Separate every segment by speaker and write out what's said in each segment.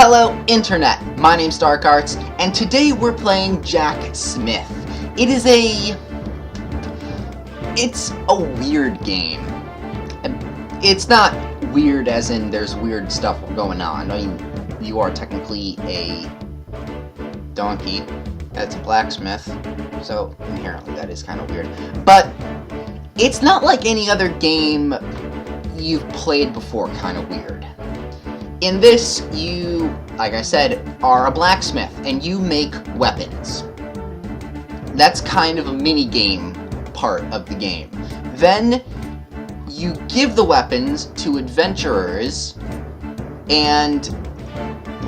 Speaker 1: Hello Internet, my name's Dark Arts, and today we're playing Jack Smith. It's a weird game. It's not weird as in there's weird stuff going on. I mean, you are technically a donkey. That's a blacksmith, so inherently that is kind of weird. But it's not like any other game you've played before kind of weird. In this, you, like I said, are a blacksmith, and you make weapons. That's kind of a mini-game part of the game. Then, you give the weapons to adventurers, and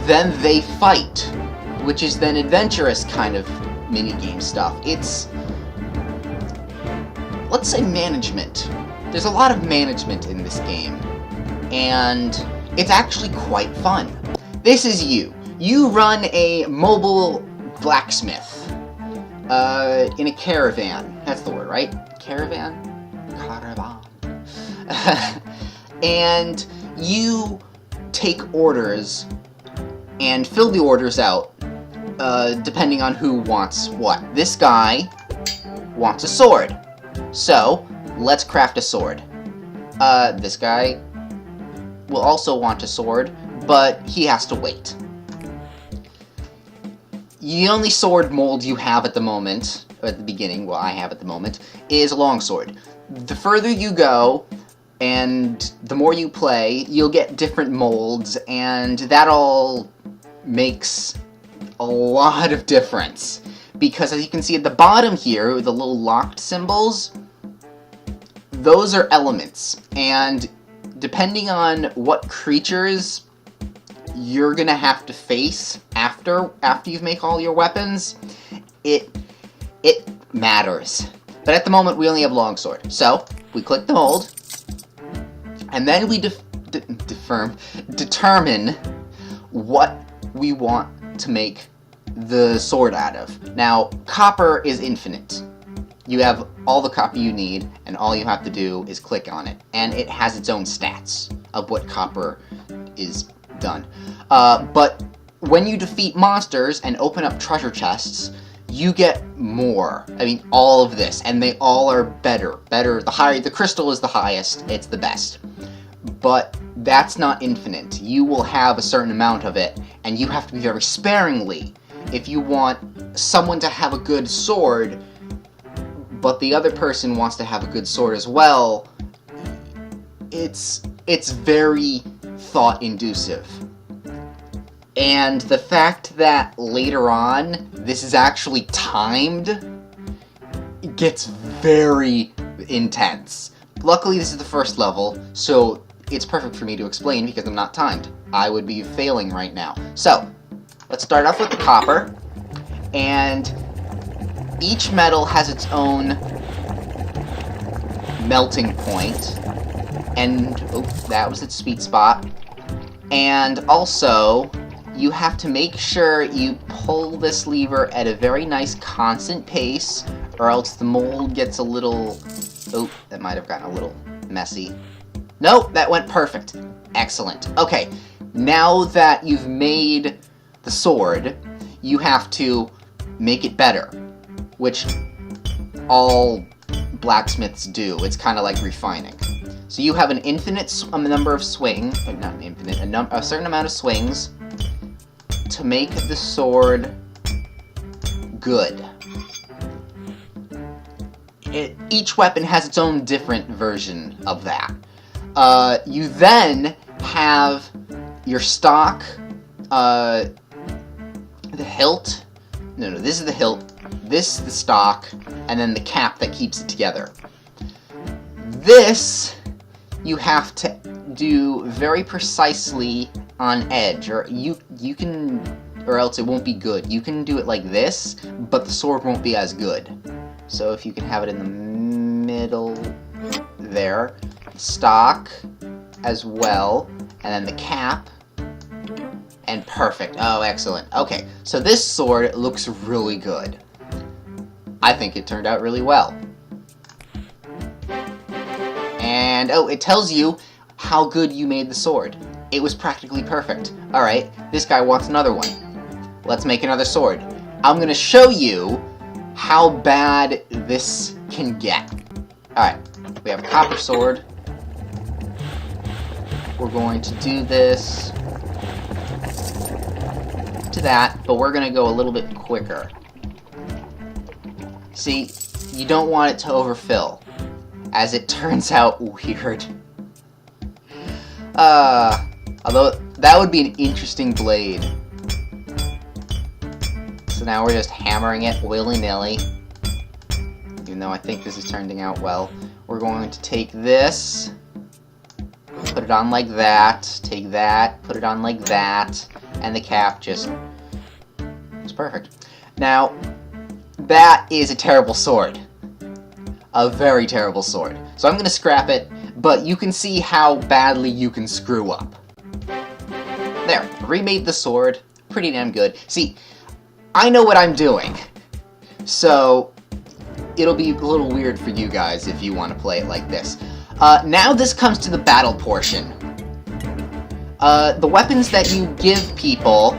Speaker 1: then they fight, which is then adventurous kind of mini-game stuff. It's, let's say, management. There's a lot of management in this game, and it's actually quite fun. This is you. You run a mobile blacksmith in a caravan. That's the word, right? Caravan? Caravan. And you take orders and fill the orders out depending on who wants what. This guy wants a sword. So, let's craft a sword. This guy will also want a sword, but he has to wait. The only sword mold you have at the moment, or at the beginning, well I have at the moment, is a longsword. The further you go, and the more you play, you'll get different molds, and that all makes a lot of difference. Because as you can see at the bottom here, the little locked symbols, those are elements, and depending on what creatures you're gonna have to face after you make all your weapons, it matters. But at the moment, we only have longsword. So, we click the mold, and then we determine what we want to make the sword out of. Now, copper is infinite. You have all the copper you need, and all you have to do is click on it. And it has its own stats of what copper is done. But when you defeat monsters and open up treasure chests, you get more. I mean, all of this, and they all are better. The higher the crystal is the highest, it's the best. But that's not infinite. You will have a certain amount of it, and you have to be very sparingly. If you want someone to have a good sword, but the other person wants to have a good sword as well, it's very thought-inducive. And the fact that later on, this is actually timed, it gets very intense. Luckily, this is the first level, so it's perfect for me to explain because I'm not timed. I would be failing right now. So, let's start off with the copper, and each metal has its own melting point, and that was its sweet spot. And also, you have to make sure you pull this lever at a very nice constant pace, or else the mold gets a little... Oh, that might have gotten a little messy. Nope, that went perfect. Excellent. Okay, now that you've made the sword, you have to make it better, which all blacksmiths do. It's kind of like refining. So you have an infinite number of swings, not an infinite, a certain amount of swings to make the sword good. Each weapon has its own different version of that. You then have your stock, the hilt. No, this is the hilt. This is the stock, and then the cap that keeps it together. This you have to do very precisely on edge, or you can, or else it won't be good. You can do it like this, but the sword won't be as good. So if you can have it in the middle there, stock as well, and then the cap. And perfect. Oh, excellent. Okay, so this sword looks really good. I think it turned out really well. And, oh, it tells you how good you made the sword. It was practically perfect. Alright, this guy wants another one. Let's make another sword. I'm gonna show you how bad this can get. Alright, we have a copper sword. We're going to do this to that, but we're gonna go a little bit quicker. See, you don't want it to overfill, as it turns out weird. Although that would be an interesting blade. So now we're just hammering it willy-nilly. Even though I think this is turning out well. We're going to take this, put it on like that, take that, put it on like that, and the cap just is perfect. Now, that is a terrible sword. A very terrible sword. So I'm going to scrap it, but you can see how badly you can screw up. There, remade the sword. Pretty damn good. See, I know what I'm doing. So, it'll be a little weird for you guys if you want to play it like this. Now this comes to the battle portion. The weapons that you give people,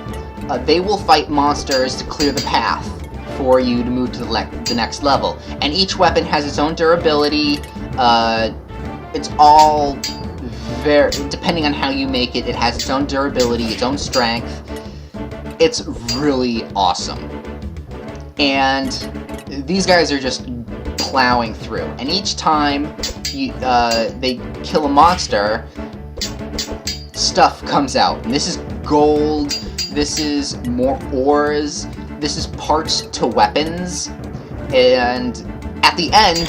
Speaker 1: they will fight monsters to clear the path for you to move to the next level. And each weapon has its own durability. It's all very, depending on how you make it, it has its own durability, its own strength. It's really awesome. And these guys are just plowing through. And each time they kill a monster, stuff comes out. And this is gold, this is more ores, this is parts to weapons, and at the end,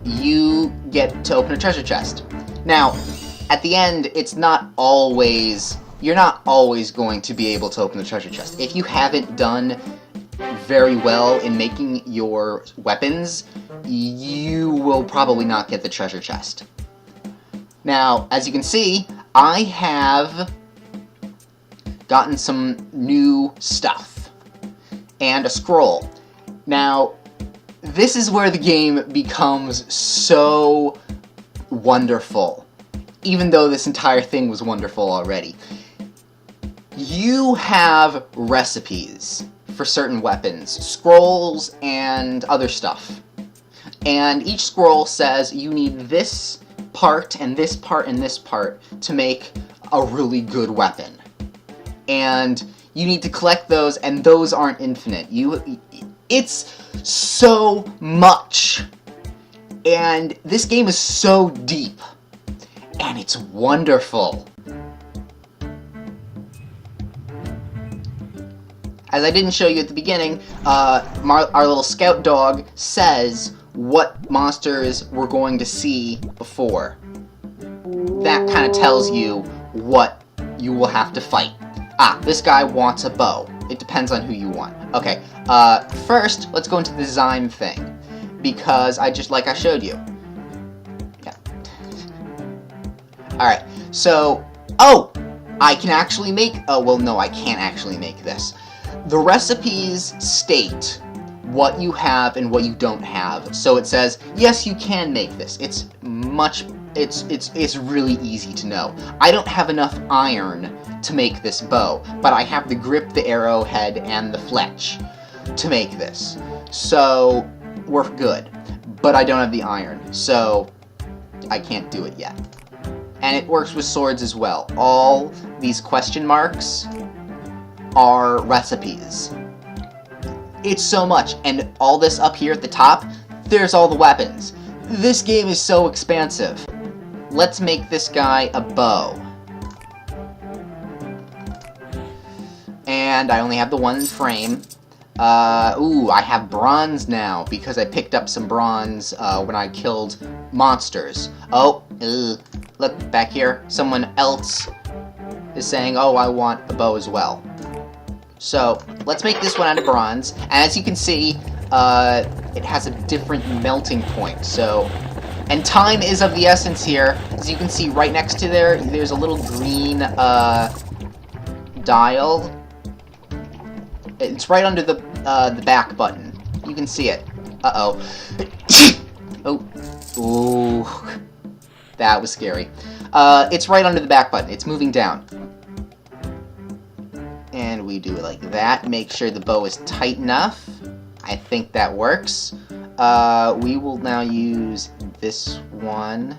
Speaker 1: you get to open a treasure chest. Now, at the end, it's not always, you're not always going to be able to open the treasure chest. If you haven't done very well in making your weapons, you will probably not get the treasure chest. Now, as you can see, I have gotten some new stuff and a scroll. Now, this is where the game becomes so wonderful, even though this entire thing was wonderful already. You have recipes for certain weapons, scrolls, and other stuff. And each scroll says you need this part, and this part, and this part to make a really good weapon. And you need to collect those, and those aren't infinite. It's so much. And this game is so deep. And it's wonderful. As I didn't show you at the beginning, our little scout dog says what monsters we're going to see before. That kind of tells you what you will have to fight. Ah, this guy wants a bow. It depends on who you want. Okay, first, let's go into the design thing. Because like I showed you. Yeah. Alright, so, oh! I can actually make, oh, well, no, I can't actually make this. The recipes state what you have and what you don't have. So it says, yes, you can make this. It's really easy to know. I don't have enough iron to make this bow, but I have the grip, the arrowhead, and the fletch to make this. So, we're good. But I don't have the iron, so I can't do it yet. And it works with swords as well. All these question marks are recipes. It's so much, and all this up here at the top, there's all the weapons. This game is so expansive. Let's make this guy a bow. And I only have the one frame. Ooh, I have bronze now, because I picked up some bronze when I killed monsters. Oh, look, back here, someone else is saying, oh, I want a bow as well. So, let's make this one out of bronze. And as you can see, it has a different melting point, so... And time is of the essence here. As you can see right next to there's a little green, dial. It's right under the back button. You can see it. Uh-oh. Oh. Ooh. That was scary. It's right under the back button. It's moving down. And we do it like that. Make sure the bow is tight enough. I think that works. We will now use this one.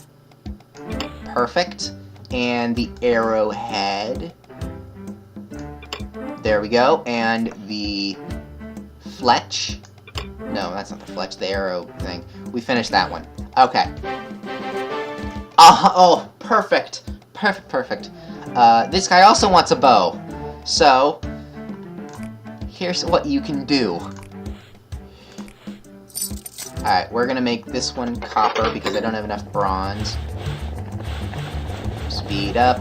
Speaker 1: Perfect. And the arrowhead. There we go. And the fletch. No, that's not the fletch. The arrow thing. We finished that one. Okay. Oh, perfect. Perfect. This guy also wants a bow. So, here's what you can do. Alright, we're gonna make this one copper because I don't have enough bronze. Speed up.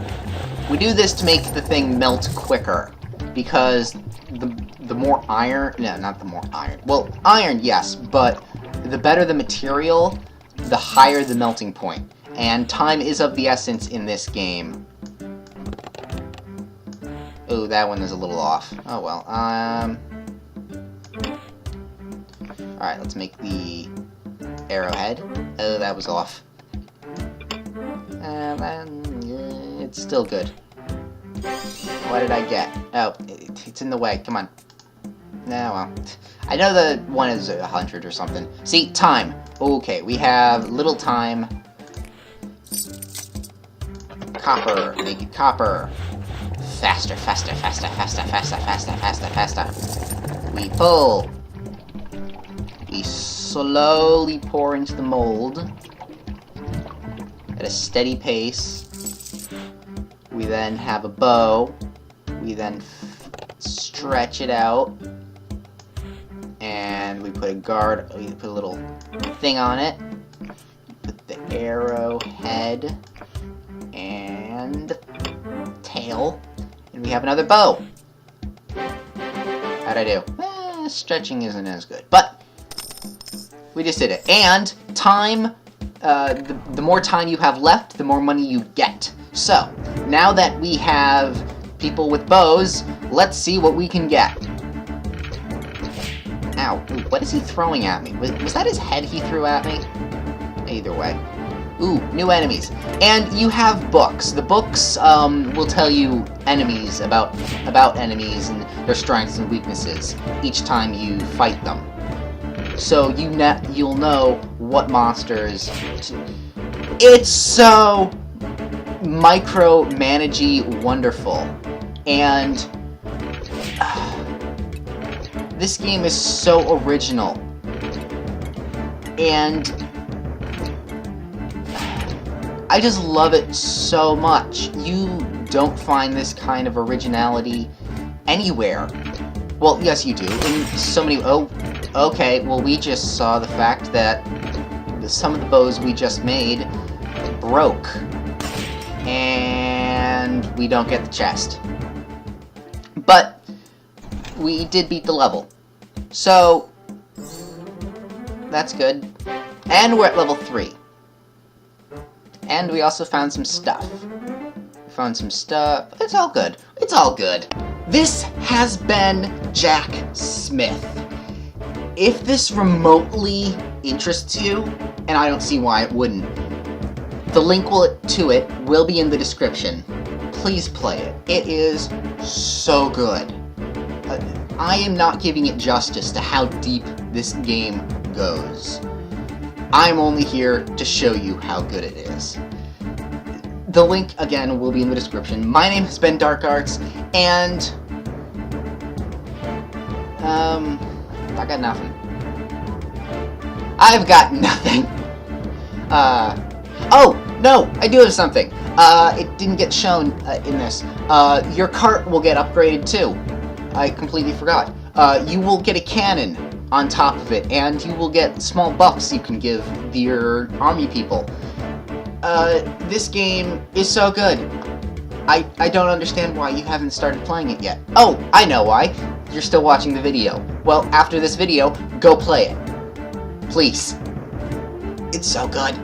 Speaker 1: We do this to make the thing melt quicker, because the more iron... No, not the more iron. Well, iron, yes, but the better the material, the higher the melting point. And time is of the essence in this game. Ooh, that one is a little off. Oh well. Alright, let's make the arrowhead. Oh, that was off. It's still good. What did I get? Oh, it's in the way. Come on. No, well. I know the one is 100 or something. See, time. Okay, we have little time. Copper. Make it copper. Faster. We pull. We slowly pour into the mold at a steady pace. We then have a bow. We then stretch it out. And we put a guard, we put a little thing on it. Put the arrowhead and tail. And we have another bow. How'd I do? Stretching isn't as good, but we just did it. And time, the more time you have left, the more money you get. So, now that we have people with bows, let's see what we can get. Ow, ooh, what is he throwing at me? Was that his head he threw at me? Either way. Ooh, new enemies. And you have books. The books will tell you enemies, about enemies and their strengths and weaknesses each time you fight them. So you'll know what monsters... It's so micromanagey wonderful. And this game is so original. And I just love it so much. You don't find this kind of originality anywhere. Well, yes you do. In so many... Oh, okay, well we just saw the fact that some of the bows we just made broke. And we don't get the chest. But we did beat the level. So, that's good. And we're at level 3. And we also found some stuff. We found some stuff. It's all good. It's all good. This has been Jack Smith. If this remotely interests you, and I don't see why it wouldn't, the link to it will be in the description. Please play it. It is so good. I am not giving it justice to how deep this game goes. I'm only here to show you how good it is. The link, again, will be in the description. My name has been Dark Arts, and... I got nothing. I've got nothing! Oh! No! I do have something! It didn't get shown in this. Your cart will get upgraded, too. I completely forgot. You will get a cannon on top of it, and you will get small buffs you can give your army people. This game is so good. I don't understand why you haven't started playing it yet. Oh, I know why. You're still watching the video. Well, after this video, go play it. Please. It's so good.